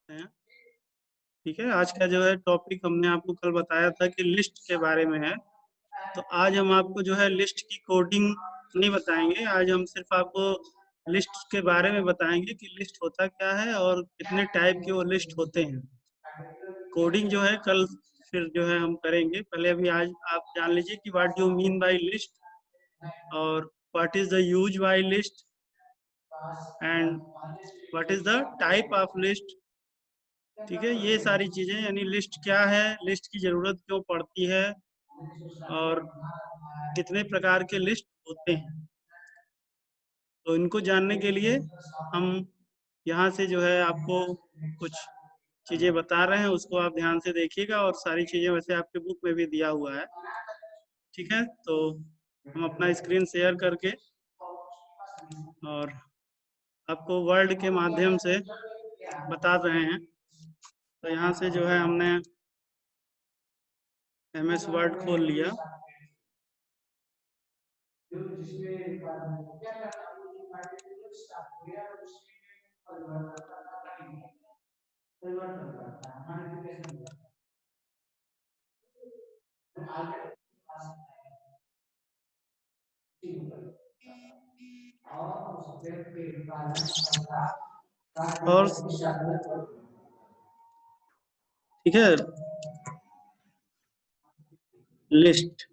हैं। ठीक है, आज का जो है टॉपिक हमने आपको कल बताया था कि लिस्ट के बारे में है। तो आज हम आपको जो है लिस्ट की कोडिंग नहीं बताएंगे। आज हम सिर्फ आपको लिस्ट के बारे में बताएंगे कि लिस्ट होता क्या है और कितने टाइप के वो लिस्ट होते हैं। कोडिंग जो है कल फिर जो है हम करेंगे। पहले अभी आज आप जान लीजिए कि what do mean by list और what is the use by list and what is the type of list. ठीक है, ये सारी चीजें यानी लिस्ट क्या है, लिस्ट की जरूरत क्यों पड़ती है और कितने प्रकार के लिस्ट होते हैं। तो इनको जानने के लिए हम यहाँ से जो है आपको कुछ चीजें बता रहे हैं, उसको आप ध्यान से देखिएगा। और सारी चीजें वैसे आपके बुक में भी दिया हुआ है। ठीक है, तो हम अपना स्क्रीन शेयर करके और आपको वर्ड के माध्यम से बता रहे हैं। तो यहाँ से जो है हमने MS वर्ड खोल लिया। और ठीक है, लिस्ट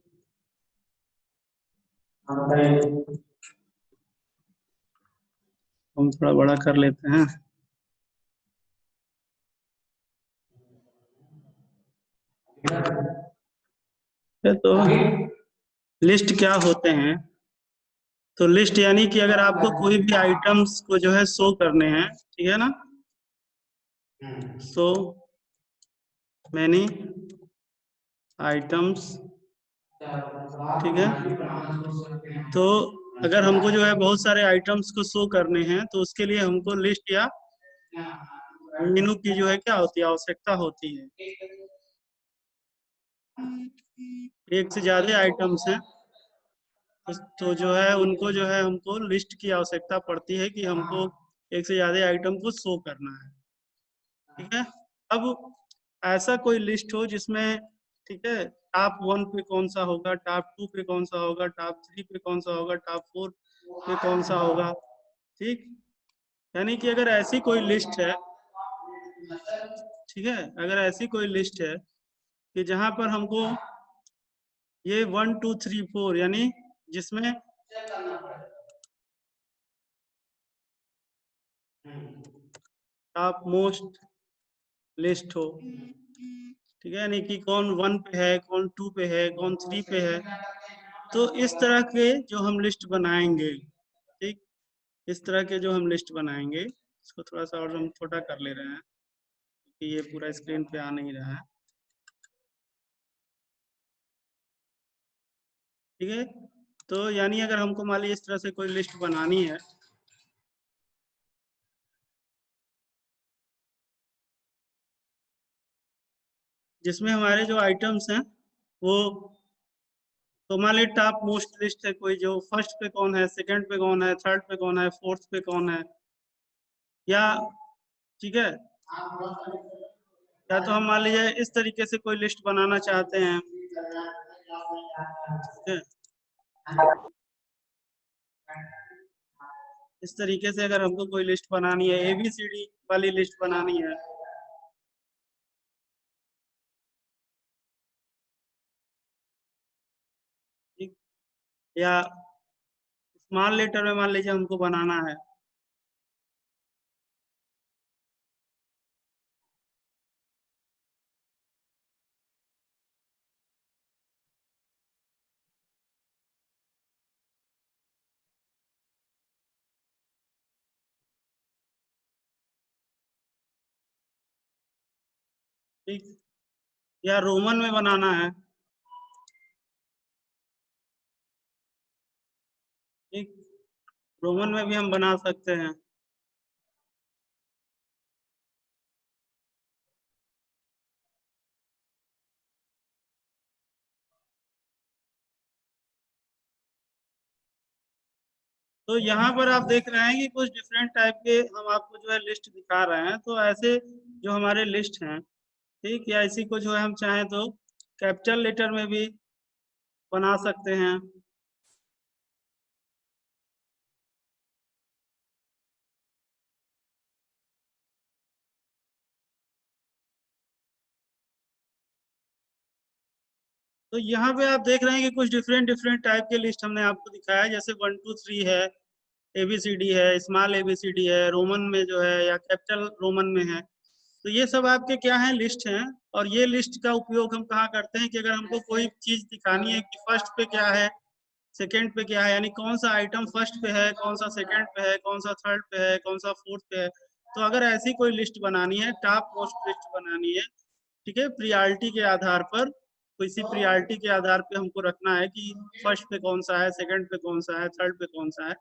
हम थोड़ा बड़ा कर लेते हैं। तो लिस्ट क्या होते हैं? तो लिस्ट यानी कि अगर आपको कोई भी आइटम्स को जो है शो करने हैं, ठीक है ना, शो मैनी आइटम्स। ठीक है, तो अगर हमको जो है बहुत सारे आइटम्स को शो करने हैं तो उसके लिए हमको लिस्ट या मेनू की जो है क्या होती है, आवश्यकता होती है। एक से ज्यादा आइटम्स हैं तो जो है उनको जो है हमको लिस्ट की आवश्यकता पड़ती है कि हमको एक से ज्यादा आइटम को शो करना है। ठीक है, अब ऐसा कोई लिस्ट हो जिसमें, ठीक है, टॉप 1 पे कौन सा होगा, टॉप 2 पे कौन सा होगा, टॉप 3 पे कौन सा होगा, टॉप 4 पे कौन सा होगा। ठीक, यानी कि अगर ऐसी कोई लिस्ट है, ठीक है, अगर ऐसी कोई लिस्ट है कि जहां पर हमको ये 1 2 3 4 यानी जिसमें टॉप मोस्ट लिस्ट हो, ठीक है, यानी कि कौन 1 पे है, कौन 2 पे है, कौन 3 पे है। तो इस तरह के जो हम लिस्ट बनाएंगे, ठीक, इस तरह के जो हम लिस्ट बनाएंगे, इसको थोड़ा सा और हम छोटा कर ले रहे हैं क्योंकि ये पूरा स्क्रीन पे आ नहीं रहा है। ठीक है, तो यानी अगर हमको मान लीजिए इस तरह से कोई लिस्ट बनानी है, जिसमें हमारे जो आइटम्स हैं वो, तो मान लीजिए टॉप मोस्ट लिस्ट है कोई, जो फर्स्ट पे कौन है, सेकंड पे कौन है, थर्ड पे कौन है, फोर्थ पे कौन है, या ठीक है, या तो हम मान लीजिए इस तरीके से कोई लिस्ट बनाना चाहते हैं। ठीक है, इस तरीके से अगर हमको कोई लिस्ट बनानी है, ABCD वाली लिस्ट बनानी है, ठीक, या स्मॉल लेटर में मान लीजिए हमको बनाना है, ठीक, या रोमन में बनाना है, ठीक, रोमन में भी हम बना सकते हैं। तो यहाँ पर आप देख रहे हैं कि कुछ डिफरेंट टाइप के हम आपको जो है लिस्ट दिखा रहे हैं। तो ऐसे जो हमारे लिस्ट हैं, ठीक, या इसी को जो है हम चाहें तो कैपिटल लेटर में भी बना सकते हैं। तो यहाँ पे आप देख रहे हैं कि कुछ डिफरेंट डिफरेंट टाइप के लिस्ट हमने आपको दिखाया है, जैसे 1 2 3 है, एबीसीडी है, स्मॉल एबीसीडी है, रोमन में जो है या कैपिटल रोमन में है। तो ये सब आपके क्या है, लिस्ट हैं। और ये लिस्ट का उपयोग हम कहाँ करते हैं कि अगर हमको कोई चीज दिखानी है कि फर्स्ट पे क्या है, सेकंड पे क्या है, यानी कौन सा आइटम फर्स्ट पे है, कौन सा सेकंड पे है, कौन सा थर्ड पे है, कौन सा फोर्थ पे है। तो अगर ऐसी कोई लिस्ट बनानी है, टॉप मोस्ट लिस्ट बनानी है, ठीक है, प्रियॉरिटी के आधार पर, तो इसी प्रियॉरिटी के आधार पे हमको रखना है कि फर्स्ट पे कौन सा है, सेकंड पे कौन सा है, थर्ड पे कौन सा है।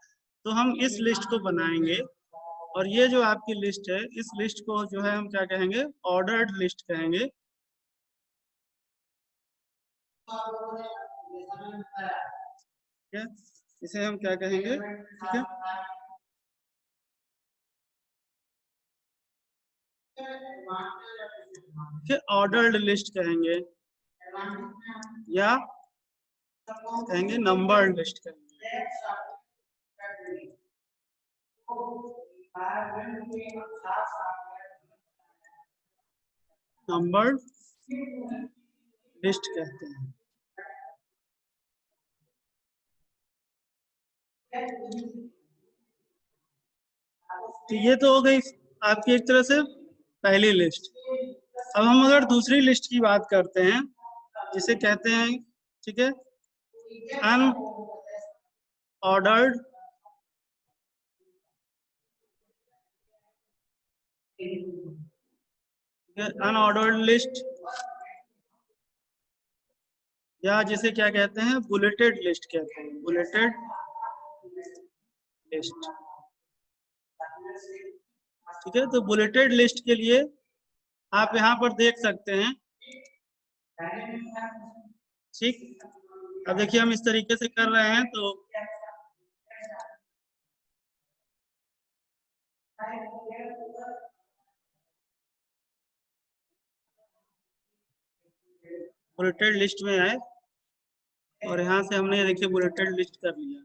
तो हम इस लिस्ट को बनाएंगे। और ये जो आपकी लिस्ट है, इस लिस्ट को जो है हम क्या कहेंगे, ऑर्डर्ड लिस्ट कहेंगे। ठीक है, इसे हम क्या कहेंगे, ठीक है, ऑर्डर्ड लिस्ट कहेंगे, या कहेंगे नंबर्ड लिस्ट कहेंगे। नंबर्ड लिस्ट कहते हैं। तो ये तो हो गई आपकी एक तरह से पहली लिस्ट। अब हम अगर दूसरी लिस्ट की बात करते हैं, जिसे कहते हैं, ठीक है, अनऑर्डर्ड अनऑर्डर्ड लिस्ट, या जिसे क्या कहते हैं, बुलेटेड लिस्ट कहते हैं, बुलेटेड लिस्ट। ठीक है, तो बुलेटेड लिस्ट के लिए आप यहाँ पर देख सकते हैं, ठीक। अब देखिए हम इस तरीके से कर रहे हैं, तो बुलेटेड लिस्ट में आए और यहाँ से हमने देखिए बुलेटेड लिस्ट कर लिया।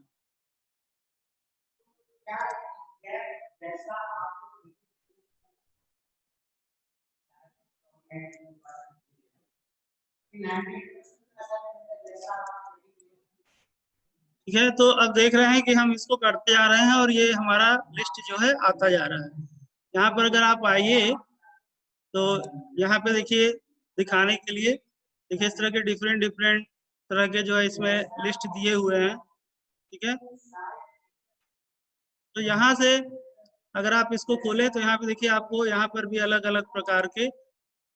ठीक है, तो अब देख रहे हैं कि हम इसको करते जा रहे हैं और ये हमारा लिस्ट जो है आता जा रहा है। यहाँ पर अगर आप आइए तो यहाँ पे देखिए, दिखाने के लिए देखिए, इस तरह के डिफरेंट डिफरेंट तरह के जो है इसमें लिस्ट दिए हुए हैं। ठीक है, तो यहाँ से अगर आप इसको खोलें तो यहाँ पे देखिए आपको यहाँ पर भी अलग अलग प्रकार के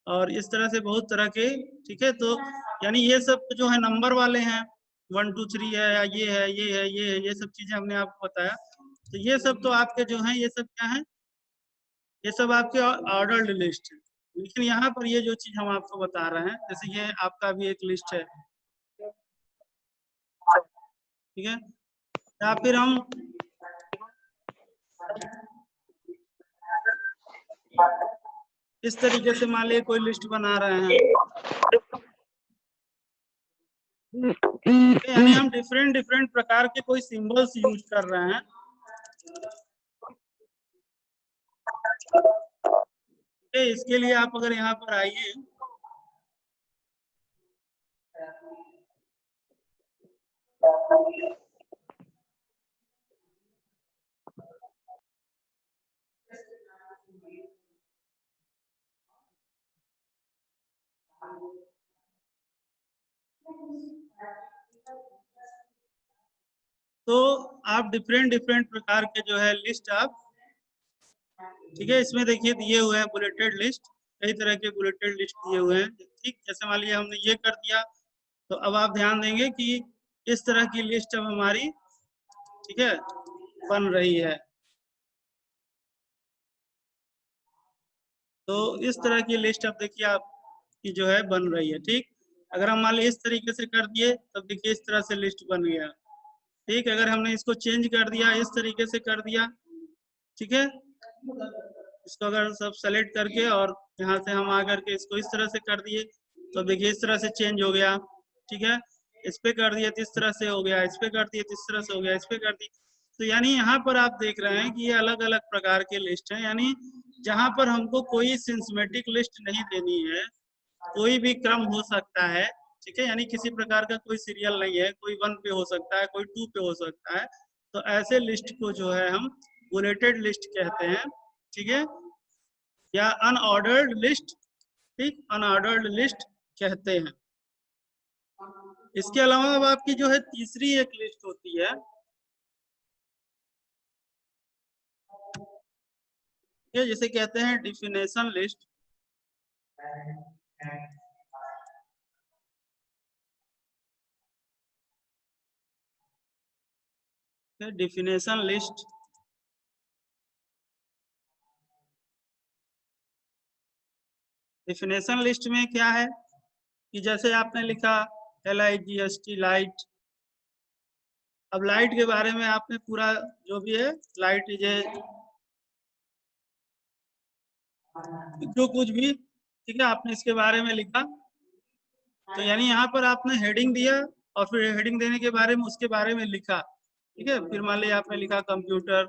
और इस तरह से बहुत तरह के, ठीक है, तो यानी ये सब जो है नंबर वाले हैं, 1 2 3 है, या ये है, ये है, ये है, ये सब चीजें हमने आपको बताया। तो ये सब तो आपके जो है, ये सब क्या है, ये सब आपके ऑर्डर्ड लिस्ट है। लेकिन यहाँ पर ये जो चीज हम आपको बता रहे हैं, जैसे ये आपका भी एक लिस्ट है, ठीक है, या फिर हम इस तरीके से मान लीजिए कोई लिस्ट बना रहे हैं, यानी हम डिफरेंट डिफरेंट प्रकार के कोई सिंबल्स यूज कर रहे हैं। इसके लिए आप अगर यहाँ पर आइए, तो आप डिफरेंट डिफरेंट प्रकार के जो है लिस्ट आप, ठीक है, इसमें देखिए दिए हुए हैं बुलेटेड लिस्ट, कई तरह के बुलेटेड लिस्ट दिए हुए हैं। ठीक, जैसे मान लीजिए हमने ये कर दिया, तो अब आप ध्यान देंगे कि इस तरह की लिस्ट अब हमारी, ठीक है, बन रही है। तो इस तरह की लिस्ट अब देखिए आपकी जो है बन रही है। ठीक, अगर हम मान लीजिए इस तरीके से कर दिए, तब देखिए इस तरह से लिस्ट बन गया। ठीक, अगर हमने इसको चेंज कर दिया, इस तरीके से कर दिया, ठीक है, इसको अगर सब सेलेक्ट करके और यहाँ से हम आकर के इसको इस तरह से कर दिए, तो देखिए इस तरह से चेंज हो गया, ठीक है। इस पे कर दिए तो इस तरह से हो गया, इस पे कर दिए तो इस तरह से हो गया, इस पे कर दिए। तो यानी यहाँ पर आप देख रहे हैं कि ये अलग अलग प्रकार के लिस्ट हैं, यानी जहाँ पर हमको कोई सिस्टमेटिक लिस्ट नहीं देनी है, कोई भी क्रम हो सकता है, ठीक है। यानी किसी प्रकार का कोई सीरियल नहीं है, कोई 1 पे हो सकता है, कोई 2 पे हो सकता है। तो ऐसे लिस्ट को जो है हम बुलेटेड लिस्ट कहते हैं, ठीक है, या अनऑर्डर्ड लिस्ट, ठीक, अनऑर्डर्ड लिस्ट कहते हैं। इसके अलावा अब आपकी जो है तीसरी एक लिस्ट होती है, ये जिसे कहते हैं definition list. Definition list, definition list में क्या है कि जैसे आपने लिखा LIGHT लाइट। अब लाइट के बारे में आपने पूरा जो भी है लाइट इज ए, जो कुछ भी, ठीक है, आपने इसके बारे में लिखा। तो यानी यहाँ पर आपने हेडिंग दिया और फिर हेडिंग देने के बारे में उसके बारे में लिखा, ठीक है। फिर मान लीजिए आपने लिखा कंप्यूटर,